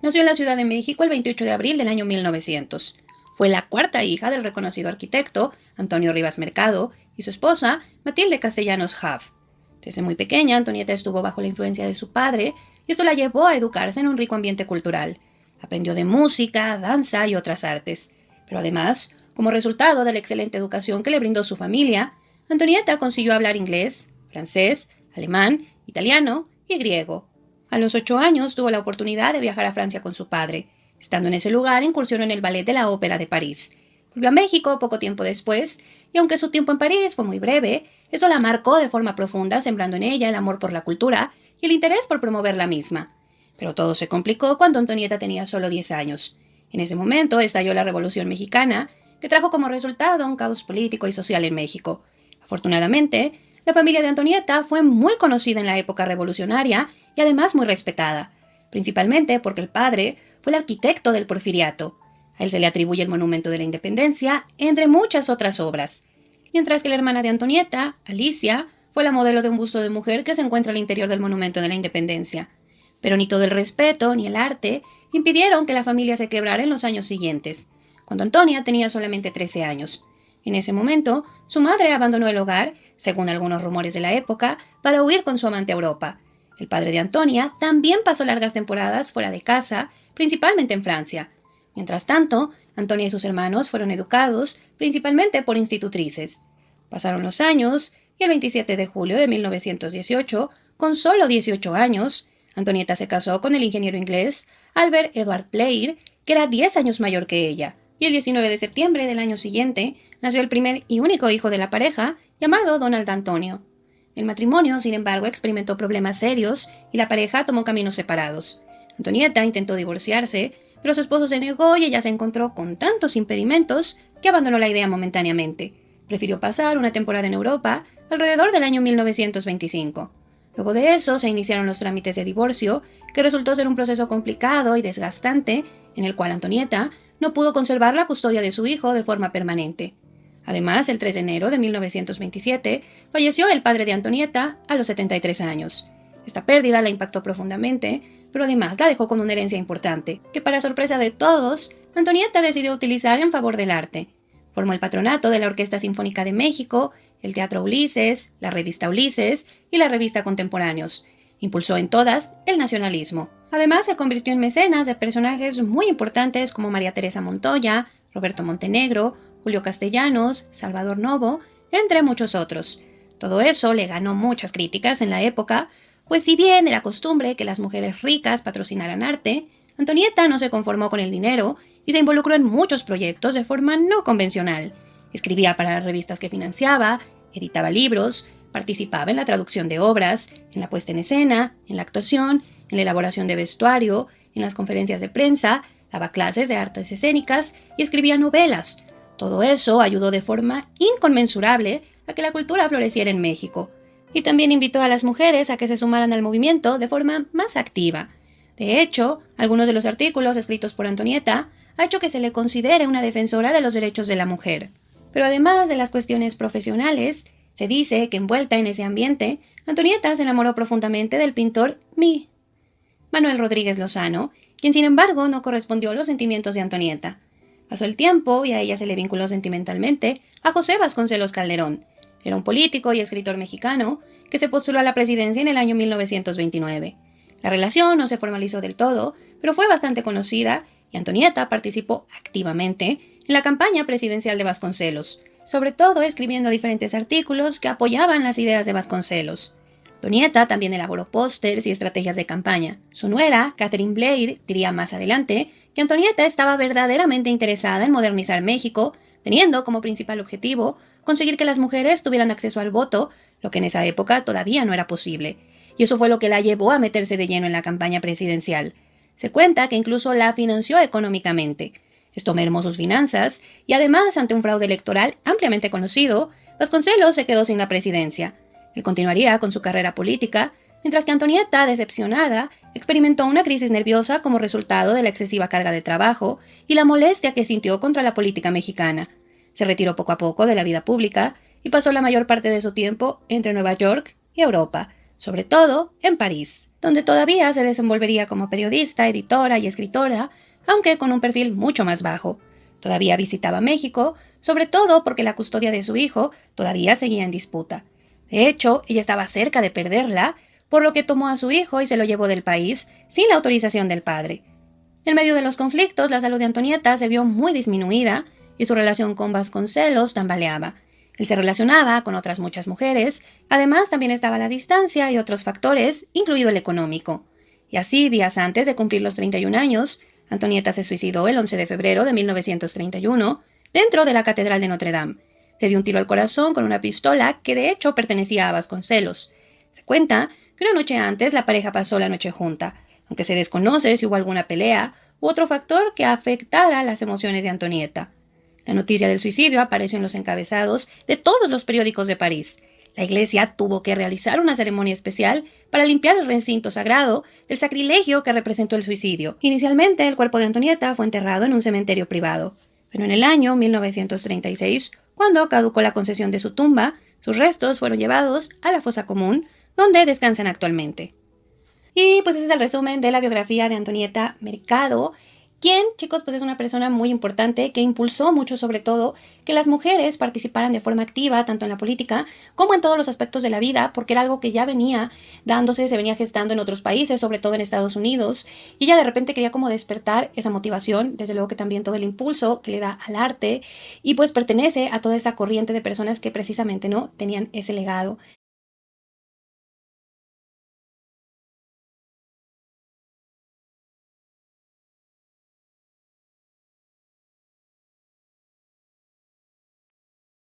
nació en la Ciudad de México el 28 de abril del año 1900. Fue la cuarta hija del reconocido arquitecto Antonio Rivas Mercado y su esposa Matilde Castellanos Haff. Desde muy pequeña, Antonieta estuvo bajo la influencia de su padre y esto la llevó a educarse en un rico ambiente cultural. Aprendió de música, danza y otras artes. Pero además, como resultado de la excelente educación que le brindó su familia, Antonieta consiguió hablar inglés, francés, alemán, italiano y griego. A los 8 años tuvo la oportunidad de viajar a Francia con su padre. Estando en ese lugar, incursionó en el ballet de la Ópera de París. Volvió a México poco tiempo después, y aunque su tiempo en París fue muy breve, eso la marcó de forma profunda, sembrando en ella el amor por la cultura y el interés por promover la misma. Pero todo se complicó cuando Antonieta tenía solo 10 años. En ese momento estalló la Revolución Mexicana, que trajo como resultado un caos político y social en México. Afortunadamente, la familia de Antonieta fue muy conocida en la época revolucionaria y además muy respetada, principalmente porque el padre fue el arquitecto del Porfiriato. A él se le atribuye el Monumento de la Independencia, entre muchas otras obras. Mientras que la hermana de Antonieta, Alicia, fue la modelo de un busto de mujer que se encuentra al interior del Monumento de la Independencia. Pero ni todo el respeto ni el arte impidieron que la familia se quebrara en los años siguientes, cuando Antonia tenía solamente 13 años. En ese momento, su madre abandonó el hogar, según algunos rumores de la época, para huir con su amante a Europa. El padre de Antonia también pasó largas temporadas fuera de casa, principalmente en Francia. Mientras tanto, Antonia y sus hermanos fueron educados principalmente por institutrices. Pasaron los años y el 27 de julio de 1918, con solo 18 años, Antonieta se casó con el ingeniero inglés Albert Edward Blair, que era 10 años mayor que ella, y el 19 de septiembre del año siguiente nació el primer y único hijo de la pareja, llamado Donald Antonio. El matrimonio, sin embargo, experimentó problemas serios y la pareja tomó caminos separados. Antonieta intentó divorciarse, pero su esposo se negó y ella se encontró con tantos impedimentos que abandonó la idea momentáneamente. Prefirió pasar una temporada en Europa alrededor del año 1925. Luego de eso se iniciaron los trámites de divorcio, que resultó ser un proceso complicado y desgastante, en el cual Antonieta no pudo conservar la custodia de su hijo de forma permanente. Además, el 3 de enero de 1927 falleció el padre de Antonieta a los 73 años. Esta pérdida la impactó profundamente, pero además la dejó con una herencia importante, que para sorpresa de todos, Antonieta decidió utilizar en favor del arte. Formó el patronato de la Orquesta Sinfónica de México, el Teatro Ulises, la revista Ulises y la revista Contemporáneos. Impulsó en todas el nacionalismo. Además, se convirtió en mecenas de personajes muy importantes como María Teresa Montoya, Roberto Montenegro, Julio Castellanos, Salvador Novo, entre muchos otros. Todo eso le ganó muchas críticas en la época, pues si bien era costumbre que las mujeres ricas patrocinaran arte, Antonieta no se conformó con el dinero y se involucró en muchos proyectos de forma no convencional. Escribía para las revistas que financiaba, editaba libros, participaba en la traducción de obras, en la puesta en escena, en la actuación, en la elaboración de vestuario, en las conferencias de prensa, daba clases de artes escénicas y escribía novelas. Todo eso ayudó de forma inconmensurable a que la cultura floreciera en México. Y también invitó a las mujeres a que se sumaran al movimiento de forma más activa. De hecho, algunos de los artículos escritos por Antonieta ha hecho que se le considere una defensora de los derechos de la mujer. Pero además de las cuestiones profesionales, se dice que envuelta en ese ambiente, Antonieta se enamoró profundamente del pintor Manuel Rodríguez Lozano, quien sin embargo no correspondió a los sentimientos de Antonieta. Pasó el tiempo y a ella se le vinculó sentimentalmente a José Vasconcelos Calderón. Era un político y escritor mexicano que se postuló a la presidencia en el año 1929. La relación no se formalizó del todo, pero fue bastante conocida y Antonieta participó activamente en la campaña presidencial de Vasconcelos, sobre todo escribiendo diferentes artículos que apoyaban las ideas de Vasconcelos. Antonieta también elaboró pósters y estrategias de campaña. Su nuera, Catherine Blair, diría más adelante que Antonieta estaba verdaderamente interesada en modernizar México, teniendo como principal objetivo conseguir que las mujeres tuvieran acceso al voto, lo que en esa época todavía no era posible. Y eso fue lo que la llevó a meterse de lleno en la campaña presidencial. Se cuenta que incluso la financió económicamente. Esto mermó sus finanzas y además, ante un fraude electoral ampliamente conocido, Vasconcelos se quedó sin la presidencia. Él continuaría con su carrera política, mientras que Antonieta, decepcionada, experimentó una crisis nerviosa como resultado de la excesiva carga de trabajo y la molestia que sintió contra la política mexicana. Se retiró poco a poco de la vida pública y pasó la mayor parte de su tiempo entre Nueva York y Europa, sobre todo en París. donde todavía se desenvolvería como periodista, editora y escritora, aunque con un perfil mucho más bajo. Todavía visitaba México, sobre todo porque la custodia de su hijo todavía seguía en disputa. De hecho, ella estaba cerca de perderla, por lo que tomó a su hijo y se lo llevó del país sin la autorización del padre. En medio de los conflictos, la salud de Antonieta se vio muy disminuida y su relación con Vasconcelos tambaleaba. Él se relacionaba con otras muchas mujeres, además también estaba la distancia y otros factores, incluido el económico. Y así, días antes de cumplir los 31 años, Antonieta se suicidó el 11 de febrero de 1931 dentro de la Catedral de Notre Dame. Se dio un tiro al corazón con una pistola que de hecho pertenecía a Vasconcelos. Se cuenta que una noche antes la pareja pasó la noche junta, aunque se desconoce si hubo alguna pelea u otro factor que afectara las emociones de Antonieta. La noticia del suicidio apareció en los encabezados de todos los periódicos de París. La iglesia tuvo que realizar una ceremonia especial para limpiar el recinto sagrado del sacrilegio que representó el suicidio. Inicialmente, el cuerpo de Antonieta fue enterrado en un cementerio privado, pero en el año 1936, cuando caducó la concesión de su tumba, sus restos fueron llevados a la fosa común, donde descansan actualmente. Y pues ese es el resumen de la biografía de Antonieta Mercado, quien, chicos, pues es una persona muy importante que impulsó mucho, sobre todo, que las mujeres participaran de forma activa, tanto en la política como en todos los aspectos de la vida, porque era algo que ya venía dándose, se venía gestando en otros países, sobre todo en Estados Unidos, y ella de repente quería como despertar esa motivación, desde luego que también todo el impulso que le da al arte, y pues pertenece a toda esa corriente de personas que precisamente no tenían ese legado